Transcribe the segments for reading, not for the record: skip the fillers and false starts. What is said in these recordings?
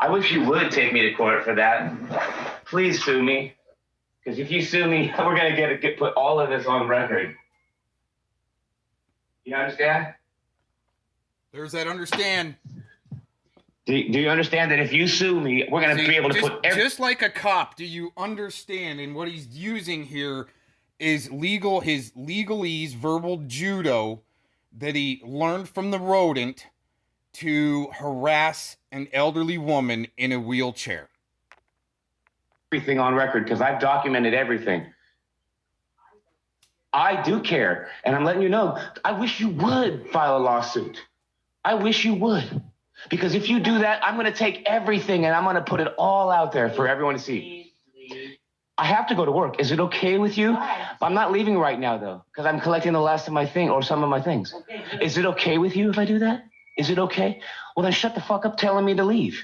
I wish you would take me to court for that. Please sue me. Because if you sue me, we're going to get put all of this on record. You understand? There's that understand. Do you understand that if you sue me, we're going to be able to put just like a cop, do you understand? And what he's using here is his legalese verbal judo that he learned from the rodent to harass an elderly woman in a wheelchair. Everything on record because I've documented everything. I do care, and I'm letting you know, I wish you would file a lawsuit. I wish you would. Because if you do that, I'm going to take everything and I'm going to put it all out there for everyone to see. I have to go to work. Is it okay with you? I'm not leaving right now, though, because I'm collecting the last of my thing or some of my things. Is it okay with you if I do that? Is it okay? Well, then shut the fuck up telling me to leave.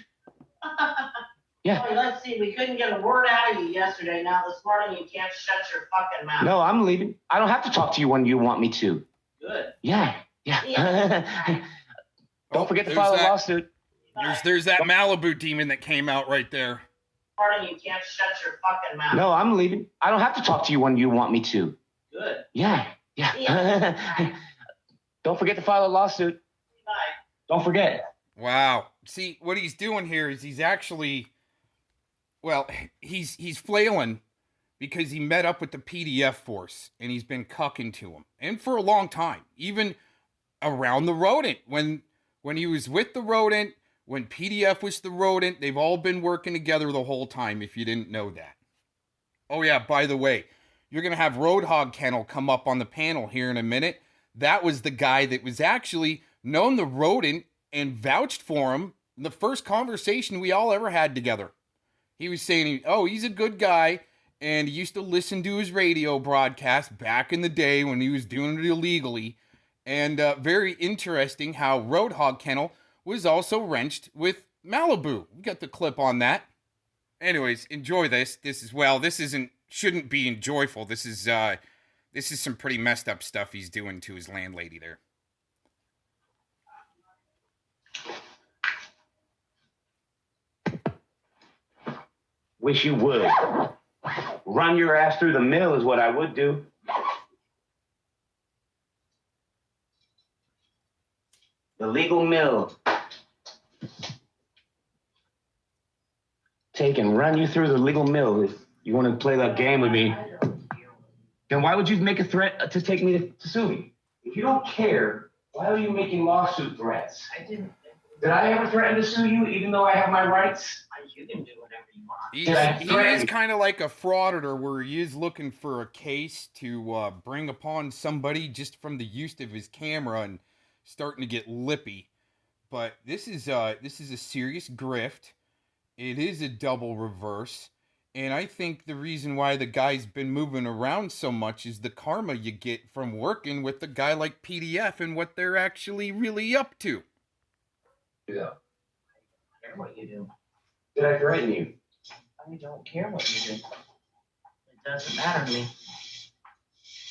Yeah. Well, let's see. We couldn't get a word out of you yesterday. Now this morning you can't shut your fucking mouth. No, I'm leaving. I don't have to talk to you when you want me to. Good. Yeah. Don't forget to file a lawsuit. There's that Malibu demon that came out right there. Morning you can't shut your fucking mouth. No, I'm leaving. I don't have to talk to you when you want me to. Good. Yeah. Don't forget to file a lawsuit. Bye. Don't forget. Wow. See, what he's doing here is he's actually, well, he's flailing because he met up with the PDF force and he's been cucking to him. And for a long time, even around the rodent. When he was with the rodent, when PDF was the rodent, they've all been working together the whole time, if you didn't know that. Oh yeah, by the way, you're going to have Roadhog Kennel come up on the panel here in a minute. That was the guy that was actually known the rodent and vouched for him in the first conversation we all ever had together. He was saying, oh, he's a good guy, and he used to listen to his radio broadcast back in the day when he was doing it illegally. And very interesting how Roadhog Kennel was also wrenched with Malibu. We got the clip on that. Anyways, enjoy this. This shouldn't be enjoyable. This is some pretty messed up stuff he's doing to his landlady there. Wish you would. Run your ass through the mill is what I would do. The legal mill. Take and run you through the legal mill. If you want to play that game with me, then why would you make a threat to take me to sue me? If you don't care, why are you making lawsuit threats? I didn't. Did I ever threaten to sue you even though I have my rights? You can do whatever you want. He is kind of like a frauditor where he is looking for a case to bring upon somebody just from the use of his camera and starting to get lippy. But this is a serious grift. It is a double reverse. And I think the reason why the guy's been moving around so much is the karma you get from working with a guy like PDF and what they're actually really up to. Yeah. I don't care what you do. Did I threaten you? I don't care what you do. It doesn't matter to me.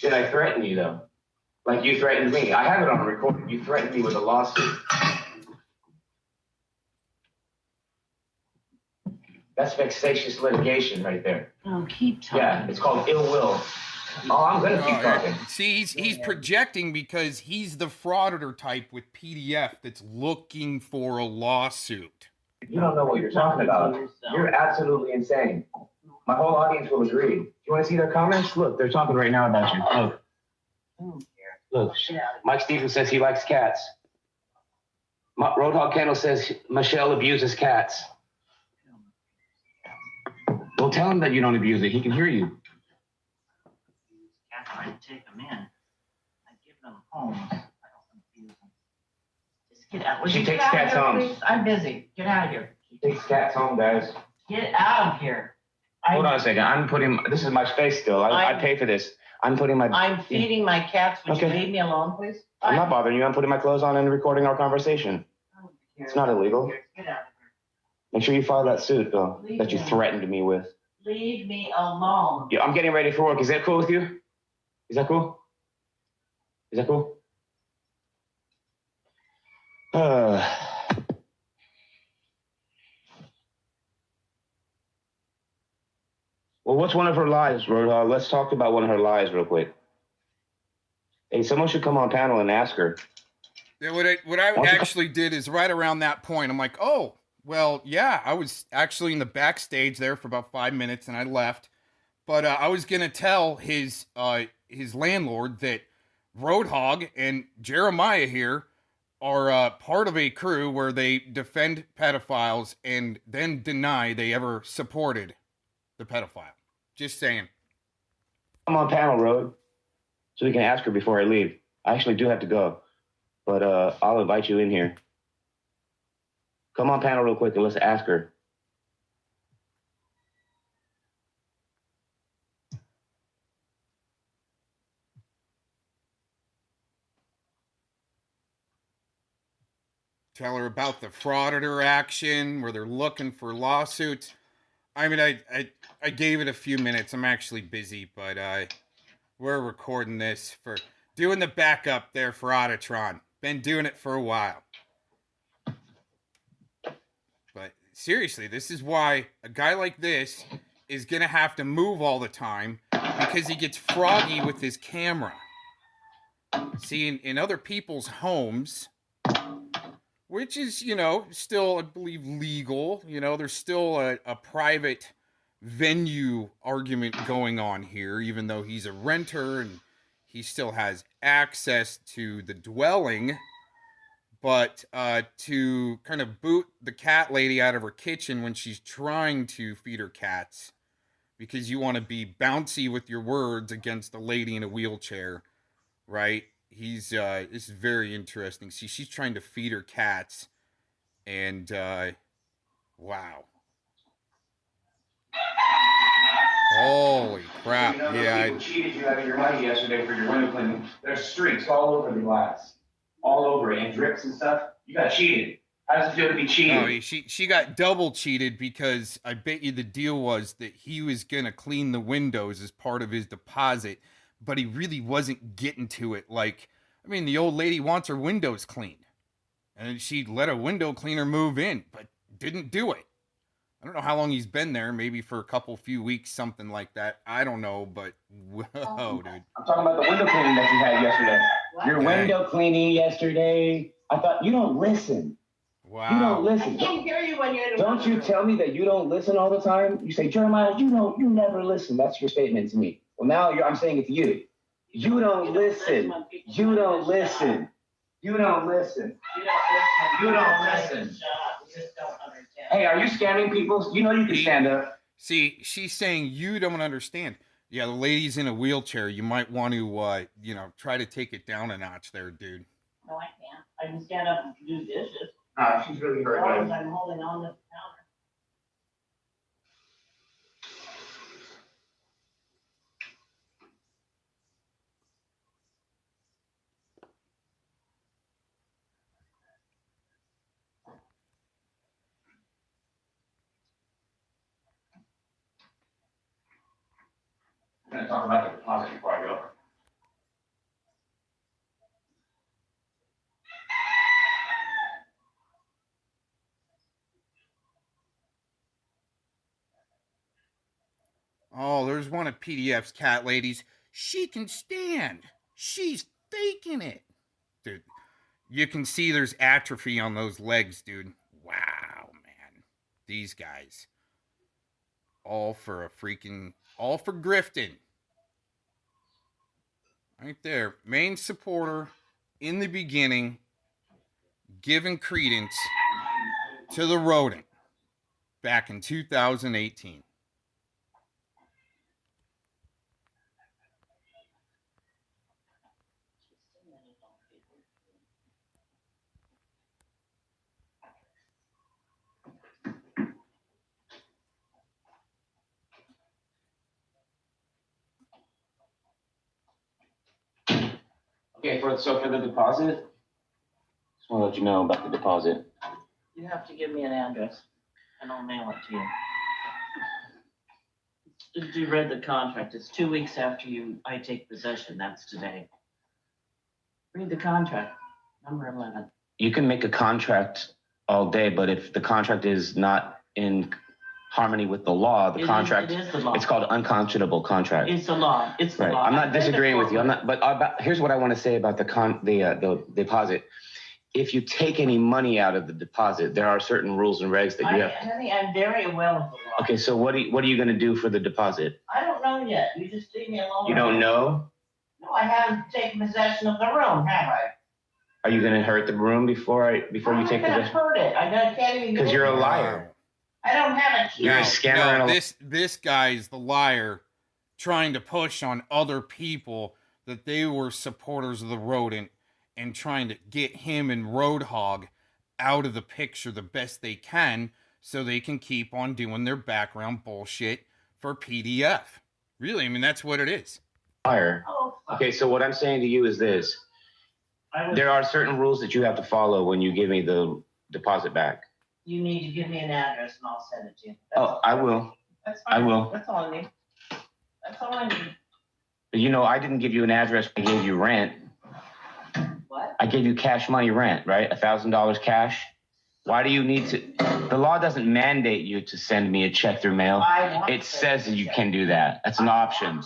Did I threaten you, though? Like you threatened me. I have it on recording. You threatened me with a lawsuit. That's vexatious litigation right there. Oh, keep talking. Yeah, it's called ill will. Oh, I'm going to keep talking. See, he's projecting because he's the frauditor type with PDF that's looking for a lawsuit. You don't know what you're talking about. You're absolutely insane. My whole audience will agree. You want to see their comments? Look, they're talking right now about you. Look. Look. Mike Stevens says he likes cats. Roadhog Kennel says Michelle abuses cats. Well, tell him that you don't abuse it. He can hear you. Cats, I take them in. I give them homes. I don't abuse them. Just get out. She takes cats home. Please? I'm busy. Get out of here. She takes cats home, guys. Get out of here. Hold on a second. I'm putting. This is my space still. I pay for this. I'm putting my. I'm feeding my cats. Would you leave me alone, please? I'm not bothering you. I'm putting my clothes on and recording our conversation. It's not illegal. Get out of here. Make sure you file that suit, though, that you threatened me with. Leave me alone. Yeah, I'm getting ready for work. Is that cool with you? Is that cool? Is that cool? Well, what's one of her lies, Roadhog? Let's talk about one of her lies real quick. Hey, someone should come on panel and ask her. Yeah, what I actually did is right around that point, I'm like, oh, well, yeah, I was actually in the backstage there for about 5 minutes and I left. But I was going to tell his landlord that Roadhog and Jeremiah here are part of a crew where they defend pedophiles and then deny they ever supported the pedophile. Just saying. Come on panel, Road, so we can ask her before I leave. I actually do have to go, but I'll invite you in here. Come on panel real quick and let's ask her. Tell her about the Frauditor action where they're looking for lawsuits. I mean, I gave it a few minutes. I'm actually busy, but we're recording this for doing the backup there for FraudiTron. Been doing it for a while. But seriously, this is why a guy like this is going to have to move all the time because he gets froggy with his camera. See, in other people's homes, which is, you know, still, I believe, legal. You know, there's still a private venue argument going on here, even though he's a renter and he still has access to the dwelling. But to kind of boot the cat lady out of her kitchen when she's trying to feed her cats because you want to be bouncy with your words against a lady in a wheelchair, right? This is very interesting. See, she's trying to feed her cats, and wow. Holy crap. You know, Yeah. people cheated you out of your money yesterday for your window cleaning. There's streaks all over the glass. All over it, and drips and stuff. You got cheated. How does it feel to be cheated? No, she got double cheated because I bet you the deal was that he was going to clean the windows as part of his deposit, but he really wasn't getting to it. Like, I mean, the old lady wants her windows cleaned, and she let a window cleaner move in, but didn't do it. I don't know how long he's been there, maybe for a few weeks, something like that. I don't know, but whoa, dude. I'm talking about the window cleaning that you had yesterday. What? Your window cleaning yesterday. I thought, you don't listen. Wow. You don't listen. I can't hear you when you're in a Don't you tell me that you don't listen all the time? You say, Jeremiah, you never listen. That's your statement to me. Well, now I'm saying it to you. You don't listen. You don't listen. You don't listen. You don't listen. Hey, are you scamming people? You know you can stand up. See, she's saying you don't understand. Yeah, the lady's in a wheelchair. You might want to, try to take it down a notch there, dude. No, I can't. I can stand up and do dishes. She's really hurt. As long as I'm holding on to the counter. I'm going to talk about the deposit before I go. Oh, there's one of PDF's cat ladies. She can stand. She's faking it. Dude, you can see there's atrophy on those legs, dude. Wow, man. These guys. All for grifting. Right there. Main supporter in the beginning, giving credence to the rodent back in 2018. Okay, so for the deposit, just want to let you know about the deposit. You have to give me an address, and I'll mail it to you. If you read the contract, it's 2 weeks after I take possession. That's today. Read the contract, number 11. You can make a contract all day, but if the contract is not in harmony with the law, the contract. It is the law. It's called unconscionable contract. It's the law. It's the Right. law. I'm not I've read the disagreeing with you. I'm court. not. But here's what I want to say about the deposit. If you take any money out of the deposit, there are certain rules and regs that you have. Honey, I'm very aware of the law. Okay, so what are you going to do for the deposit? I don't know yet. You just leave me alone. You don't know? No, I haven't taken possession of the room, have I? Are you going to hurt the room before you take I'm not gonna possession? hurt it. Can't even. Because you're a liar. I don't have a key. You're a scammer and a- This guy's the liar, trying to push on other people that they were supporters of the rodent and trying to get him and Roadhog out of the picture the best they can so they can keep on doing their background bullshit for PDF. Really, I mean, that's what it is. Liar. Oh, fuck. Okay, so what I'm saying to you is this. There are certain rules that you have to follow when you give me the deposit back. You need to give me an address and I'll send it to you. Oh, I will. That's I fine. will. That's all I need. That's all I need. You know, I didn't give you an address. I gave you rent. What? I gave you cash money rent, right? $1,000 cash. Why do you need to? The law doesn't mandate you to send me a check through mail. It says that you can do that. That's an option.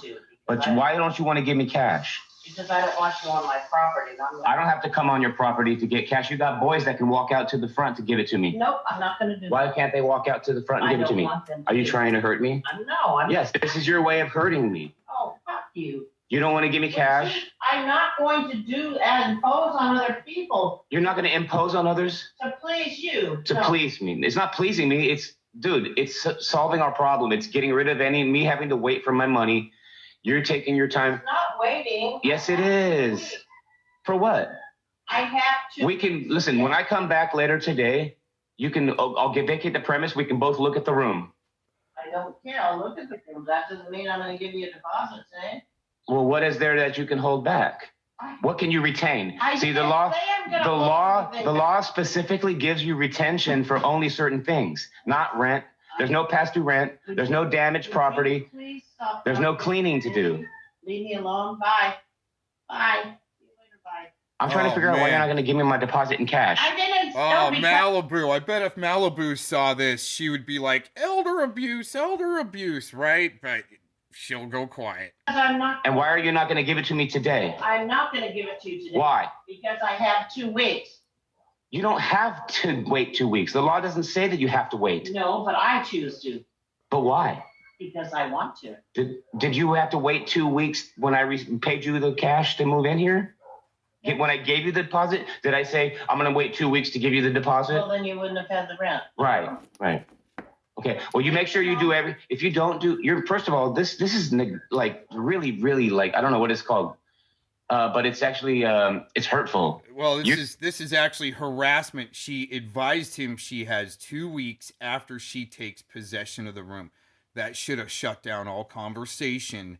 But why don't you want to give me cash? Because I don't want you on my property. I don't have to come on your property to get cash. You got boys that can walk out to the front to give it to me. Nope, I'm not going to do that. Why can't they walk out to the front and give it to me? Are you trying to hurt me? No, I'm. Yes, this is your way of hurting me. Oh, fuck you. You don't want to give me cash? I'm not going to impose on other people You're not going to impose on others to please you. to please me. It's not pleasing me. It's solving our problem. It's getting rid of me having to wait for my money. You're taking your time. It's not waiting. Yes, it is. For what? I have to. We can, listen, when I come back later today, I'll vacate the premise. We can both look at the room. I don't care. I'll look at the room. That doesn't mean I'm going to give you a deposit, eh? Well, what is there that you can hold back? What can you retain? See, the law specifically gives you retention for only certain things, not rent. There's no past due rent. There's no damaged property. Please stop. There's no cleaning to do. Leave me alone. Bye. Bye. See you later. Bye. I'm trying to figure out why man. you're not going to give me my deposit in cash. I didn't. Oh, no, because- Malibu. I bet if Malibu saw this, she would be like, elder abuse, right? But she'll go quiet. I'm not. And why are you not going to give it to me today? I'm not going to give it to you today. Why? Because I have 2 weeks. You don't have to wait 2 weeks. The law doesn't say that you have to wait. No, but I choose to. But why? Because I want to. Did you have to wait 2 weeks when I paid you the cash to move in here? When I gave you the deposit, did I say, I'm going to wait 2 weeks to give you the deposit? Well, then you wouldn't have had the rent. Right. Okay. Well, you make sure you do if you don't do, first of all, this is like really, really like, I don't know what it's called. But it's actually, it's hurtful. Well, this is actually harassment. She advised him she has 2 weeks after she takes possession of the room. That should have shut down all conversation.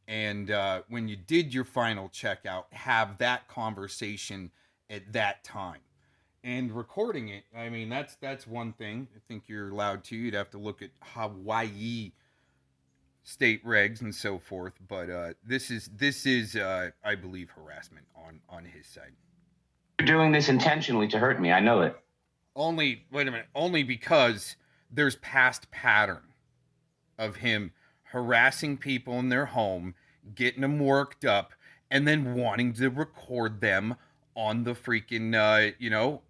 And when you did your final checkout, have that conversation at that time. And recording it, I mean, that's one thing. I think you're allowed to. You'd have to look at Hawaii state regs and so forth, but this is I believe harassment on his side. You're doing this intentionally to hurt me. I know it. Only because there's past pattern of him harassing people in their home, getting them worked up, and then wanting to record them on the freaking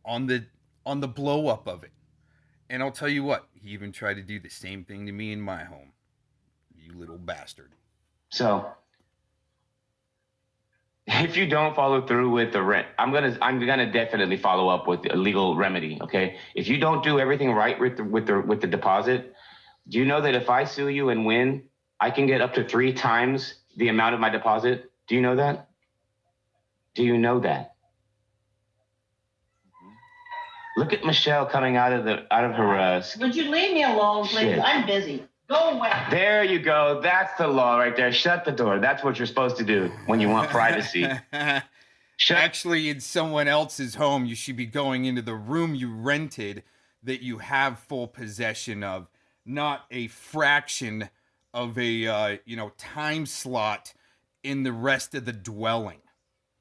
on the blow up of it. And I'll tell you what, he even tried to do the same thing to me in my home. You little bastard. So if you don't follow through with the rent, I'm gonna definitely follow up with a legal remedy. Okay. If you don't do everything right with the deposit, do you know that if I sue you and win, I can get up to 3 times the amount of my deposit? Do you know that? Do you know that? Look at Michelle coming out of her. Would you leave me alone, please? Shit. I'm busy. Go away. There you go. That's the law right there. Shut the door. That's what you're supposed to do when you want privacy. Actually, in someone else's home, you should be going into the room you rented that you have full possession of, not a fraction of a time slot in the rest of the dwelling.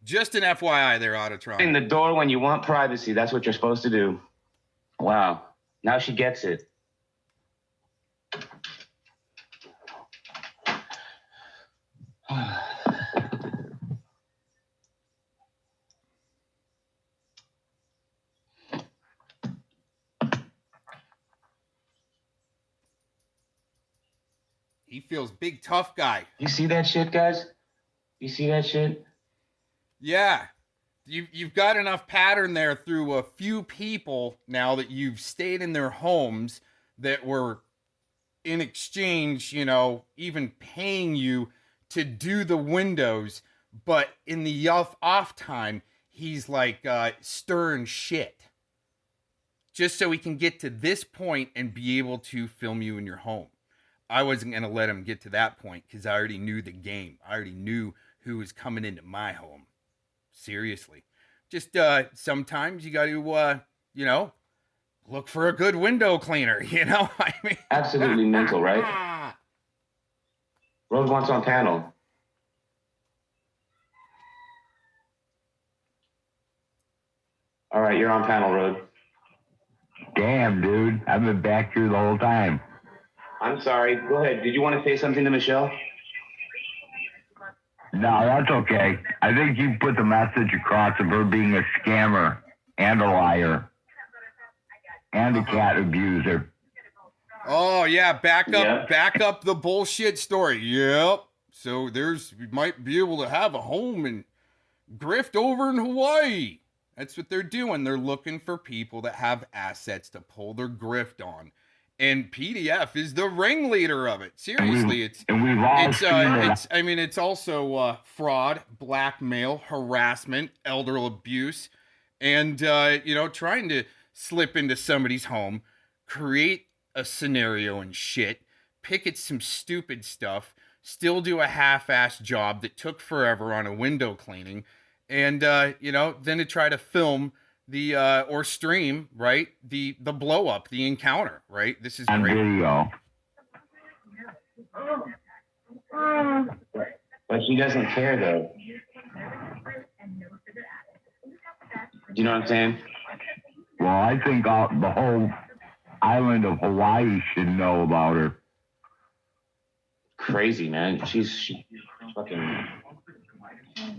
Just an FYI there, Autotron. In the door when you want privacy. That's what you're supposed to do. Wow. Now she gets it. He feels big tough guy. You see that shit, guys? You see that shit? Yeah. You've got enough pattern there through a few people now that you've stayed in their homes that were in exchange, you know, even paying you to do the windows, but in the off time, he's like stirring shit. Just so he can get to this point and be able to film you in your home. I wasn't going to let him get to that point because I already knew the game. I already knew who was coming into my home. Seriously. Just sometimes you got to, you know, look for a good window cleaner, you know? I mean, Absolutely mental, right? Rose wants on panel. All right, you're on panel, Rose. Damn, dude. I've been back here the whole time. I'm sorry. Go ahead. Did you want to say something to Michelle? No, that's okay. I think you put the message across of her being a scammer and a liar and a cat abuser. Oh yeah, back up the bullshit story. Yep. So you might be able to have a home and grift over in Hawaii. That's what they're doing. They're looking for people that have assets to pull their grift on. And PDF is the ringleader of it. Seriously, it's also fraud, blackmail, harassment, elder abuse, and you know, trying to slip into somebody's home, create a scenario and shit, pick at some stupid stuff, still do a half-assed job that took forever on a window cleaning, and you know, then to try to film the or stream, right, the blow up, the encounter, right? This is on great. video. But she doesn't care, though. You know what I'm saying? Well, I think the whole island of Hawaii should know about her. Crazy, man. She's fucking...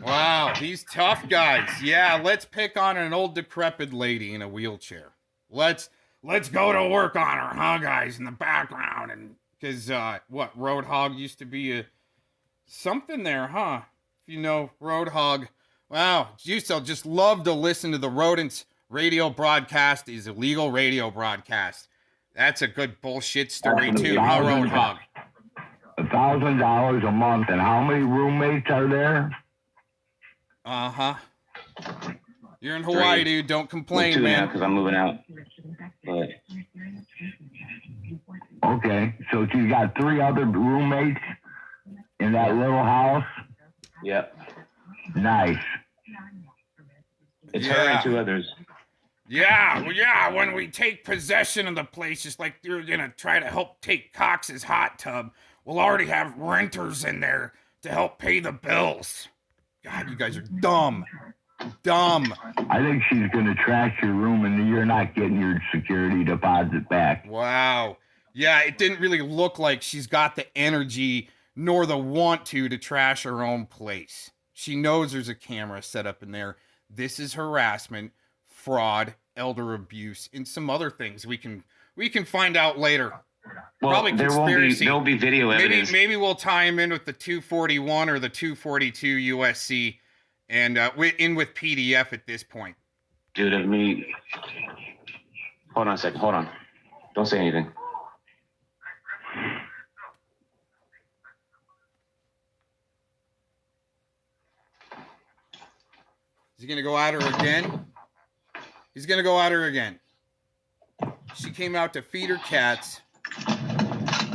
Wow, these tough guys. Yeah, let's pick on an old decrepit lady in a wheelchair. Let's go to work on her, huh, guys, in the background. And because Roadhog used to be something there, huh? If you know Roadhog. Wow, used to just love to listen to the Rodents radio broadcast, his illegal radio broadcast. That's a good bullshit story too, huh, Roadhog? $1,000 a month, and how many roommates are there? Uh-huh. You're in Hawaii, dude. Don't complain, two man. now because I'm moving out. But... Okay, so you got 3 other roommates in that little house? Yep. Nice. It's her and 2 others. Yeah, well, yeah, when we take possession of the place, just like you're gonna try to help take Cox's hot tub, we'll already have renters in there to help pay the bills. God, you guys are dumb. Dumb. I think she's going to trash your room and you're not getting your security deposit back. Wow. Yeah, it didn't really look like she's got the energy nor the want to trash her own place. She knows there's a camera set up in there. This is harassment, fraud, elder abuse, and some other things we can find out later. Well, Probably conspiracy. There'll be video evidence. Maybe we'll tie him in with the 241 or the 242 USC and in with PDF at this point. Dude, hold on a second. Hold on. Don't say anything. Is he going to go at her again? He's going to go at her again. She came out to feed her cats.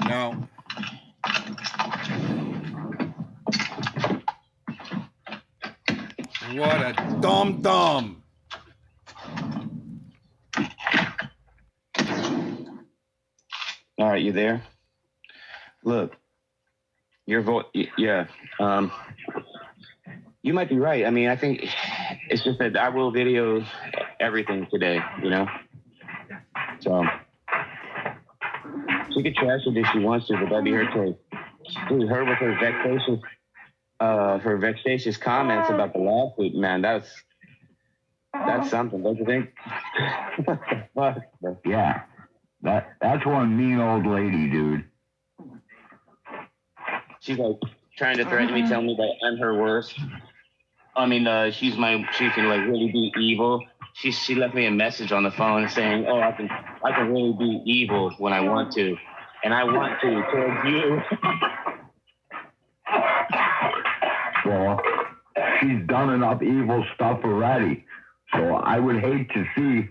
No. What a dum-dum. All right, you there? Look, your voice, yeah. You might be right. I mean, I think it's just that I will video everything today, you know? So, she could trash it if she wants to, but that'd be her choice. Dude, her with her vexatious comments about the lawsuit, man, that's something, don't you think? Yeah, that's one mean old lady, dude. She's like trying to threaten me, telling me that I'm her worst. I mean, she can like really be evil. She left me a message on the phone saying, "Oh, I can really be evil when I want to, and I want to towards you." Well, she's done enough evil stuff already, so I would hate to see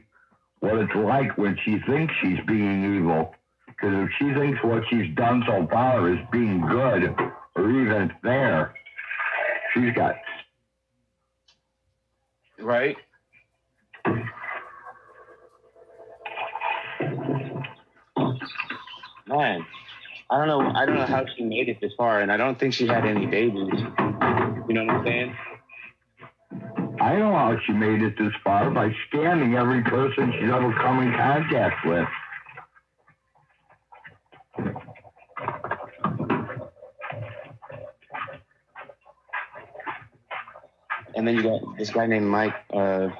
what it's like when she thinks she's being evil. Because if she thinks what she's done so far is being good or even fair, she's got. Right? Man, I don't know how she made it this far, and I don't think she had any babies. You know what I'm saying? I know how she made it this far by scamming every person she's ever come in contact with. And then you got this guy named Mike, or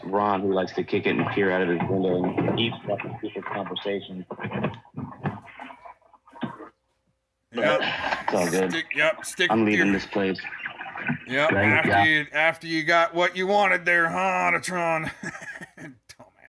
Ron, who likes to kick it and peer out of his window and eavesdrop people's conversations. Yep. It's all good. Stick I'm with leaving your, this place. Yep. Thank After you got what you wanted there, huh, FraudiTron?